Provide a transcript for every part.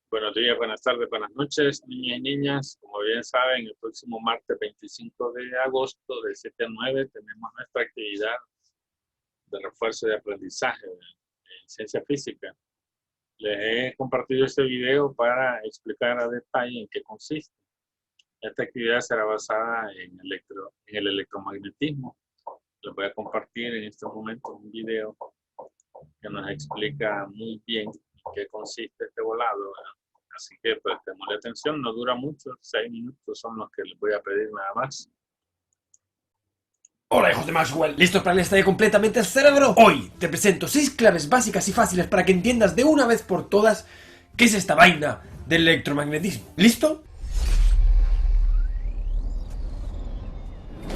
Buenos días, buenas tardes, buenas noches, niñas y niñas. Como bien saben, el próximo martes 25 de agosto de 7 a 9 tenemos nuestra actividad de refuerzo de aprendizaje en ciencia física. Les he compartido este video para explicar a detalle en qué consiste. Esta actividad será basada en el electromagnetismo. Les voy a compartir en este momento un video que nos explica muy bien en qué consiste este volado, ¿verdad? Así que prestemos atención, no dura mucho, 6 minutos son los que les voy a pedir nada más. Hola hijos de Maxwell, ¿listos para el estadio completamente el cerebro? Hoy te presento 6 claves básicas y fáciles para que entiendas de una vez por todas qué es esta vaina del electromagnetismo. ¿Listo?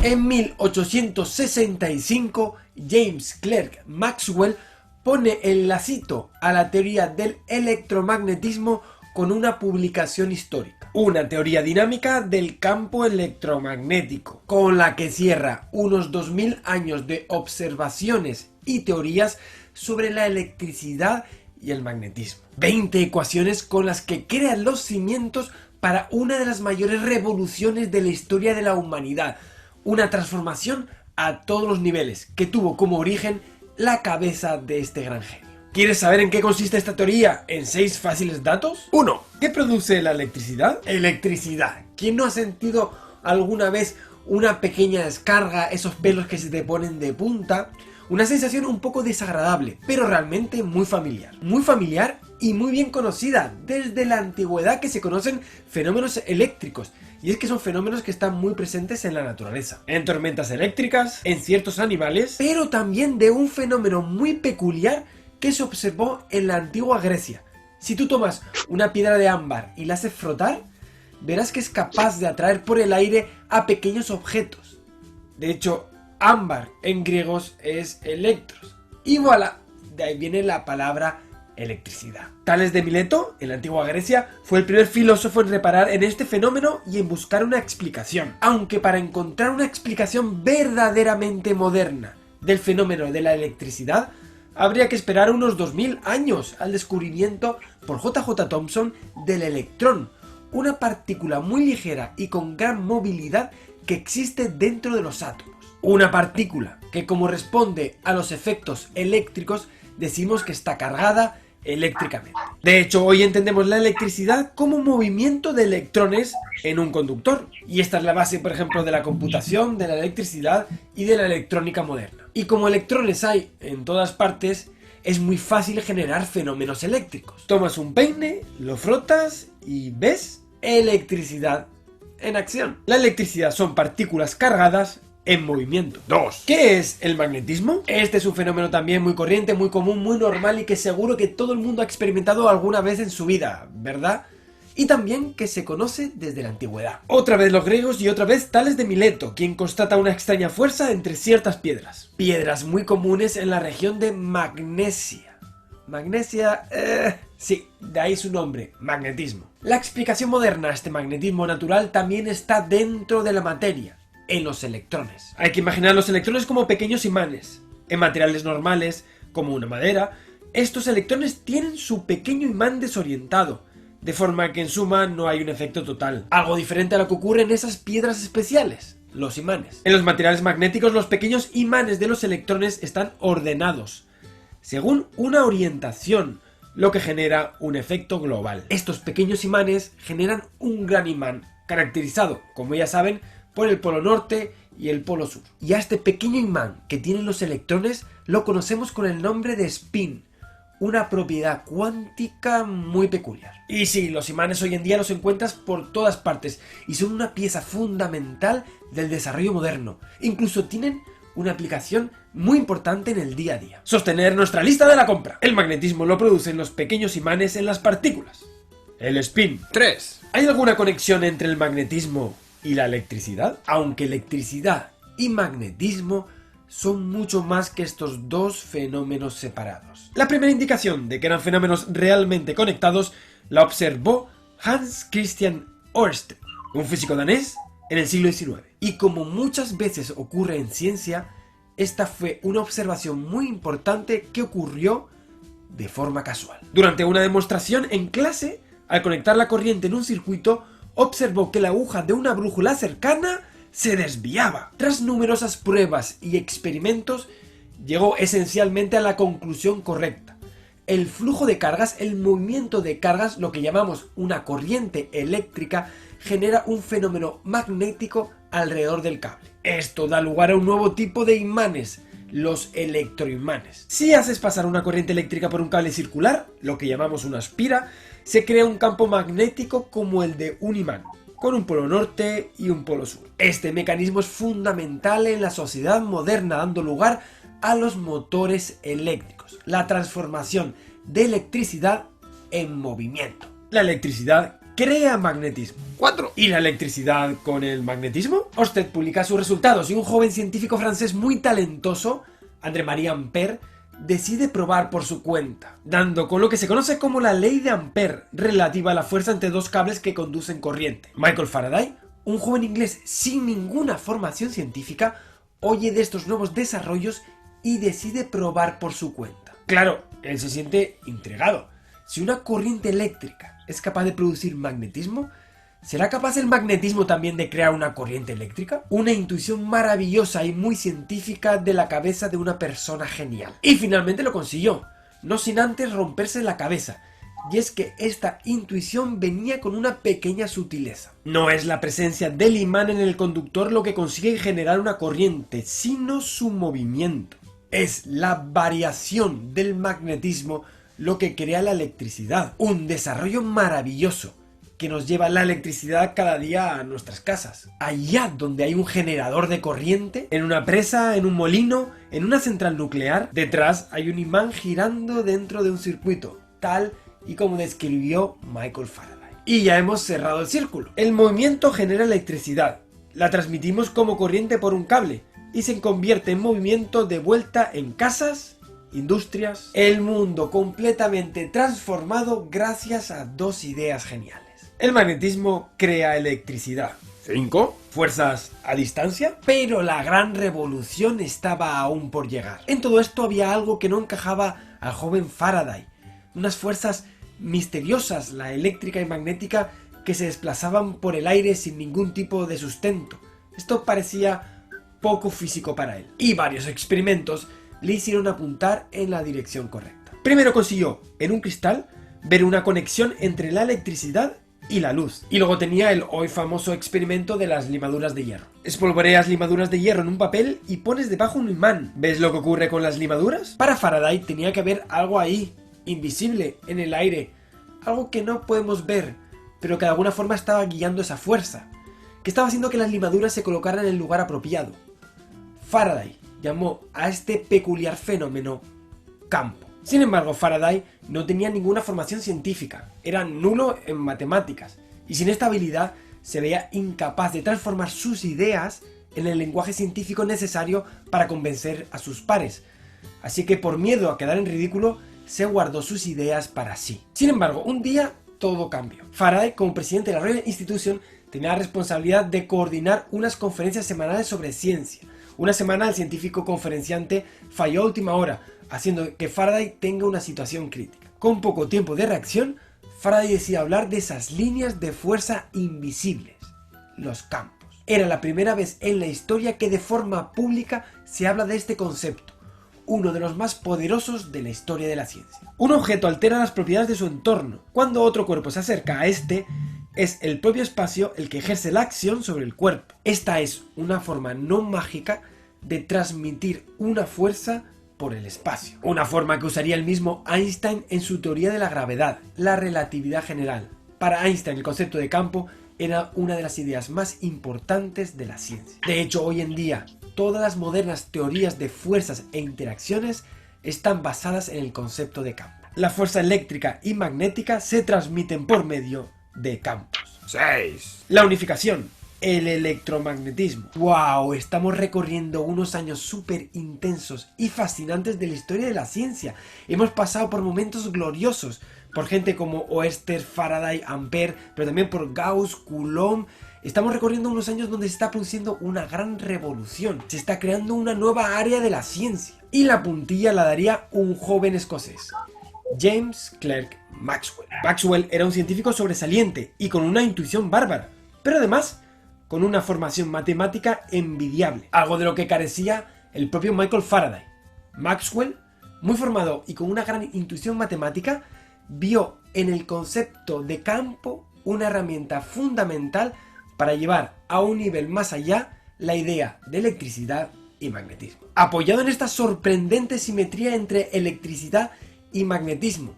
En 1865, James Clerk Maxwell pone el lacito a la teoría del electromagnetismo con una publicación histórica. Una teoría dinámica del campo electromagnético, con la que cierra unos 2000 años de observaciones y teorías sobre la electricidad y el magnetismo. 20 ecuaciones con las que crean los cimientos para una de las mayores revoluciones de la historia de la humanidad. Una transformación a todos los niveles que tuvo como origen la cabeza de este gran genio. ¿Quieres saber en qué consiste esta teoría en 6 fáciles datos? 1. ¿Qué produce la electricidad? Electricidad. ¿Quién no ha sentido alguna vez una pequeña descarga, esos pelos que se te ponen de punta? Una sensación un poco desagradable, pero realmente muy familiar. Muy familiar y muy bien conocida. Desde la antigüedad que se conocen fenómenos eléctricos. Y es que son fenómenos que están muy presentes en la naturaleza. En tormentas eléctricas, en ciertos animales, pero también de un fenómeno muy peculiar que se observó en la antigua Grecia. Si tú tomas una piedra de ámbar y la haces frotar, verás que es capaz de atraer por el aire a pequeños objetos. De hecho, ámbar en griegos es electros. Y voilà, de ahí viene la palabra electricidad. Tales de Mileto, en la antigua Grecia, fue el primer filósofo en reparar en este fenómeno y en buscar una explicación. Aunque para encontrar una explicación verdaderamente moderna del fenómeno de la electricidad, habría que esperar unos 2000 años al descubrimiento por J.J. Thomson del electrón, una partícula muy ligera y con gran movilidad que existe dentro de los átomos. Una partícula que, como responde a los efectos eléctricos, decimos que está cargada eléctricamente. De hecho, hoy entendemos la electricidad como un movimiento de electrones en un conductor. Y esta es la base, por ejemplo, de la computación, de la electricidad y de la electrónica moderna. Y como electrones hay en todas partes, es muy fácil generar fenómenos eléctricos. Tomas un peine, lo frotas y ¿ves? Electricidad en acción. La electricidad son partículas cargadas en movimiento. 2. ¿Qué es el magnetismo? Este es un fenómeno también muy corriente, muy común, muy normal y que seguro que todo el mundo ha experimentado alguna vez en su vida, ¿verdad? Y también que se conoce desde la antigüedad. Otra vez los griegos y otra vez Tales de Mileto, quien constata una extraña fuerza entre ciertas piedras. Piedras muy comunes en la región de Magnesia. Magnesia, sí, de ahí su nombre, magnetismo. La explicación moderna a este magnetismo natural también está dentro de la materia, en los electrones. Hay que imaginar los electrones como pequeños imanes. En materiales normales, como una madera, estos electrones tienen su pequeño imán desorientado, de forma que en suma no hay un efecto total. Algo diferente a lo que ocurre en esas piedras especiales, los imanes. En los materiales magnéticos, los pequeños imanes de los electrones están ordenados, según una orientación, lo que genera un efecto global. Estos pequeños imanes generan un gran imán, caracterizado, como ya saben, por el polo norte y el polo sur. Y a este pequeño imán que tienen los electrones lo conocemos con el nombre de spin, una propiedad cuántica muy peculiar. Y sí, los imanes hoy en día los encuentras por todas partes y son una pieza fundamental del desarrollo moderno. Incluso tienen una aplicación muy importante en el día a día. Sostener nuestra lista de la compra. El magnetismo lo producen los pequeños imanes en las partículas. El spin. 3. ¿Hay alguna conexión entre el magnetismo y la electricidad? Aunque electricidad y magnetismo son mucho más que estos dos fenómenos separados. La primera indicación de que eran fenómenos realmente conectados la observó Hans Christian Ørsted, un físico danés en el siglo XIX. Y como muchas veces ocurre en ciencia, esta fue una observación muy importante que ocurrió de forma casual. Durante una demostración en clase, Al conectar la corriente en un circuito, observó que la aguja de una brújula cercana se desviaba. Tras numerosas pruebas y experimentos, llegó esencialmente a la conclusión correcta. El flujo de cargas, el movimiento de cargas, lo que llamamos una corriente eléctrica, genera un fenómeno magnético alrededor del cable. Esto da lugar a un nuevo tipo de imanes, los electroimanes. Si haces pasar una corriente eléctrica por un cable circular, lo que llamamos una espira, se crea un campo magnético como el de un imán, con un polo norte y un polo sur. Este mecanismo es fundamental en la sociedad moderna, dando lugar a los motores eléctricos, la transformación de electricidad en movimiento. La electricidad crea magnetismo. 4. ¿Y la electricidad con el magnetismo? Ørsted publica sus resultados y un joven científico francés muy talentoso, André-Marie Ampère, decide probar por su cuenta, dando con lo que se conoce como la ley de Ampère, relativa a la fuerza entre dos cables que conducen corriente. Michael Faraday, un joven inglés sin ninguna formación científica, oye de estos nuevos desarrollos y decide probar por su cuenta. Claro, él se siente intrigado. Si una corriente eléctrica es capaz de producir magnetismo, ¿será capaz el magnetismo también de crear una corriente eléctrica? Una intuición maravillosa y muy científica de la cabeza de una persona genial. Y finalmente lo consiguió, no sin antes romperse la cabeza. Y es que esta intuición venía con una pequeña sutileza. No es la presencia del imán en el conductor lo que consigue generar una corriente, sino su movimiento. Es la variación del magnetismo lo que crea la electricidad. Un desarrollo maravilloso que nos lleva la electricidad cada día a nuestras casas. Allá donde hay un generador de corriente, en una presa, en un molino, en una central nuclear, detrás hay un imán girando dentro de un circuito, tal y como describió Michael Faraday. Y ya hemos cerrado el círculo. El movimiento genera electricidad. La transmitimos como corriente por un cable y se convierte en movimiento de vuelta en casas, industrias, el mundo completamente transformado gracias a dos ideas geniales. El magnetismo crea electricidad. 5. Fuerzas a distancia. Pero la gran revolución estaba aún por llegar. En todo esto había algo que no encajaba al joven Faraday. Unas fuerzas misteriosas, la eléctrica y magnética, que se desplazaban por el aire sin ningún tipo de sustento. Esto parecía poco físico para él. Y varios experimentos le hicieron apuntar en la dirección correcta. Primero consiguió, en un cristal, ver una conexión entre la electricidad y la luz. Y luego tenía el hoy famoso experimento de las limaduras de hierro. Espolvoreas limaduras de hierro en un papel y pones debajo un imán. ¿Ves lo que ocurre con las limaduras? Para Faraday tenía que haber algo ahí, invisible, en el aire. Algo que no podemos ver, pero que de alguna forma estaba guiando esa fuerza. Que estaba haciendo que las limaduras se colocaran en el lugar apropiado. Faraday llamó a este peculiar fenómeno campo. Sin embargo, Faraday no tenía ninguna formación científica, era nulo en matemáticas, y sin esta habilidad se veía incapaz de transformar sus ideas en el lenguaje científico necesario para convencer a sus pares. Así que por miedo a quedar en ridículo, se guardó sus ideas para sí. Sin embargo, un día todo cambió. Faraday, como presidente de la Royal Institution, tenía la responsabilidad de coordinar unas conferencias semanales sobre ciencia. Una semana el científico conferenciante falló a última hora, haciendo que Faraday tenga una situación crítica. Con poco tiempo de reacción, Faraday decide hablar de esas líneas de fuerza invisibles, los campos. Era la primera vez en la historia que de forma pública se habla de este concepto, uno de los más poderosos de la historia de la ciencia. Un objeto altera las propiedades de su entorno. Cuando otro cuerpo se acerca a este, es el propio espacio el que ejerce la acción sobre el cuerpo. Esta es una forma no mágica de transmitir una fuerza por el espacio. Una forma que usaría el mismo Einstein en su teoría de la gravedad, la relatividad general. Para Einstein el concepto de campo era una de las ideas más importantes de la ciencia. De hecho, hoy en día, todas las modernas teorías de fuerzas e interacciones están basadas en el concepto de campo. La fuerza eléctrica y magnética se transmiten por medio de campos. 6. La unificación. El electromagnetismo. ¡Wow! Estamos recorriendo unos años súper intensos y fascinantes de la historia de la ciencia. Hemos pasado por momentos gloriosos, por gente como Ørsted, Faraday, Ampère, pero también por Gauss, Coulomb. Estamos recorriendo unos años donde se está produciendo una gran revolución. Se está creando una nueva área de la ciencia. Y la puntilla la daría un joven escocés, James Clerk Maxwell. Maxwell era un científico sobresaliente y con una intuición bárbara, pero además con una formación matemática envidiable, algo de lo que carecía el propio Michael Faraday. Maxwell, muy formado y con una gran intuición matemática, vio en el concepto de campo una herramienta fundamental para llevar a un nivel más allá la idea de electricidad y magnetismo. Apoyado en esta sorprendente simetría entre electricidad y magnetismo,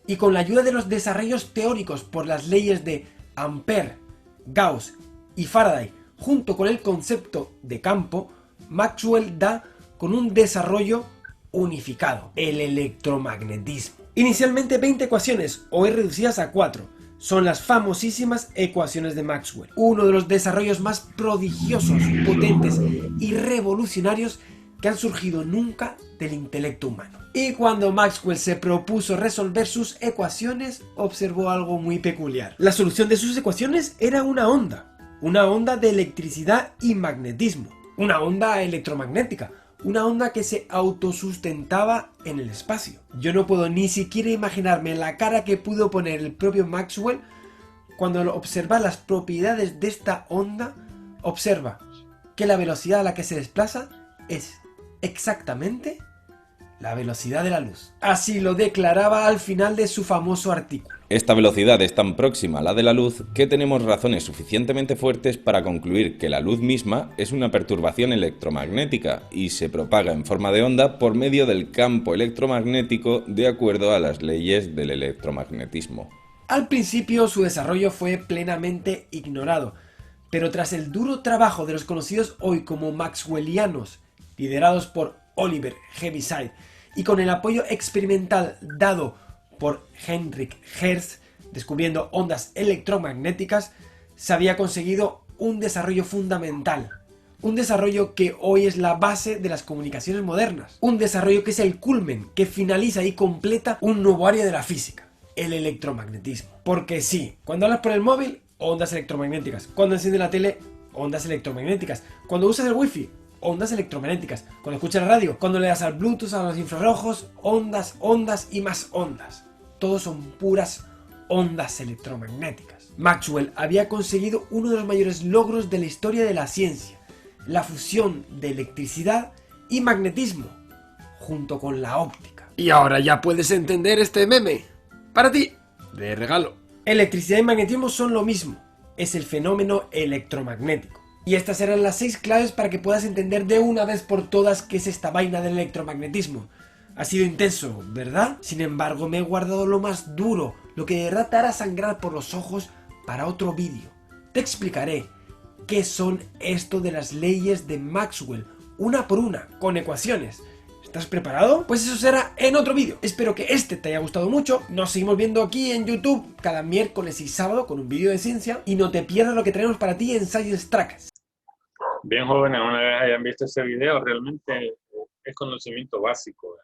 y con la ayuda de los desarrollos teóricos por las leyes de Ampère, Gauss y Faraday, junto con el concepto de campo, Maxwell da con un desarrollo unificado, el electromagnetismo. Inicialmente 20 ecuaciones, hoy reducidas a 4, son las famosísimas ecuaciones de Maxwell, uno de los desarrollos más prodigiosos, potentes y revolucionarios que han surgido nunca del intelecto humano. Y cuando Maxwell se propuso resolver sus ecuaciones, observó algo muy peculiar. La solución de sus ecuaciones era una onda de electricidad y magnetismo, una onda electromagnética, una onda que se autosustentaba en el espacio. Yo no puedo ni siquiera imaginarme la cara que pudo poner el propio Maxwell cuando observa las propiedades de esta onda. Observa que la velocidad a la que se desplaza es exactamente la velocidad de la luz. Así lo declaraba al final de su famoso artículo. Esta velocidad es tan próxima a la de la luz que tenemos razones suficientemente fuertes para concluir que la luz misma es una perturbación electromagnética y se propaga en forma de onda por medio del campo electromagnético de acuerdo a las leyes del electromagnetismo. Al principio su desarrollo fue plenamente ignorado, pero tras el duro trabajo de los conocidos hoy como maxwellianos, liderados por Oliver Heaviside y con el apoyo experimental dado por Heinrich Hertz, descubriendo ondas electromagnéticas, se había conseguido un desarrollo fundamental. Un desarrollo que hoy es la base de las comunicaciones modernas. Un desarrollo que es el culmen, que finaliza y completa un nuevo área de la física, el electromagnetismo. Porque sí, cuando hablas por el móvil, ondas electromagnéticas. Cuando enciendes la tele, ondas electromagnéticas. Cuando usas el wifi, ondas electromagnéticas. Cuando escuchas la radio, cuando le das al Bluetooth, a los infrarrojos, ondas y más ondas. Todos son puras ondas electromagnéticas. Maxwell había conseguido uno de los mayores logros de la historia de la ciencia, la fusión de electricidad y magnetismo, junto con la óptica. Y ahora ya puedes entender este meme. Para ti, de regalo. Electricidad y magnetismo son lo mismo, es el fenómeno electromagnético. Y estas eran las 6 claves para que puedas entender de una vez por todas qué es esta vaina del electromagnetismo. Ha sido intenso, ¿verdad? Sin embargo, me he guardado lo más duro, lo que de verdad te hará sangrar por los ojos para otro vídeo. Te explicaré qué son esto de las leyes de Maxwell, una por una, con ecuaciones. ¿Estás preparado? Pues eso será en otro vídeo. Espero que este te haya gustado mucho. Nos seguimos viendo aquí en YouTube cada miércoles y sábado con un vídeo de ciencia. Y no te pierdas lo que tenemos para ti en Science Tracks. Bien, jóvenes, una vez hayan visto ese video, realmente es conocimiento básico.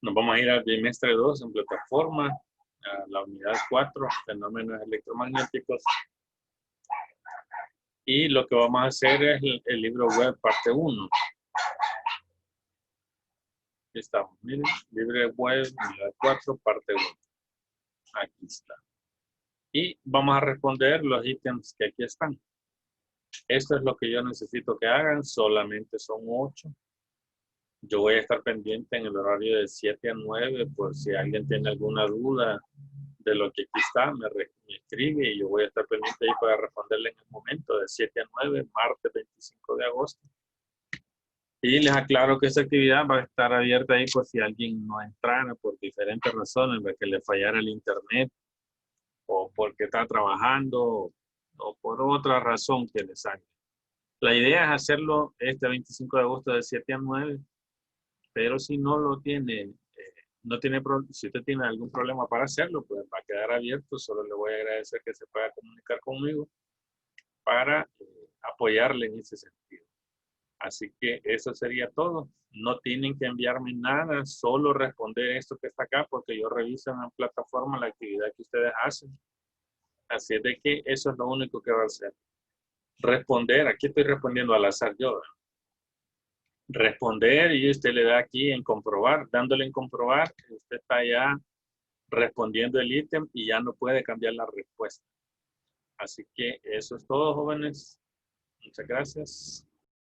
Nos vamos a ir al bimestre 2 en plataforma, a la unidad 4, fenómenos electromagnéticos. Y lo que vamos a hacer es el libro web parte 1. Aquí estamos, miren, libro web, unidad 4, parte 1. Aquí está. Y vamos a responder los ítems que aquí están. Esto es lo que yo necesito que hagan, solamente son 8. Yo voy a estar pendiente en el horario de 7 a 9 por si alguien tiene alguna duda de lo que aquí está, me escribe y yo voy a estar pendiente ahí para responderle en el momento de 7 a 9, martes 25 de agosto. Y les aclaro que esta actividad va a estar abierta ahí por si alguien no entrara por diferentes razones, de que le fallara el internet o porque está trabajando o por otra razón que les salga. La idea es hacerlo este 25 de agosto de 7 a 9. Pero si no lo tiene, si usted tiene algún problema para hacerlo, pues va a quedar abierto. Solo le voy a agradecer que se pueda comunicar conmigo para apoyarle en ese sentido. Así que eso sería todo. No tienen que enviarme nada, solo responder esto que está acá, porque yo reviso en la plataforma la actividad que ustedes hacen. Así es de que eso es lo único que va a hacer. Responder, aquí estoy respondiendo al azar yo, responder y usted le da aquí en comprobar, dándole en comprobar, usted está ya respondiendo el ítem y ya no puede cambiar la respuesta. Así que eso es todo, jóvenes. Muchas gracias.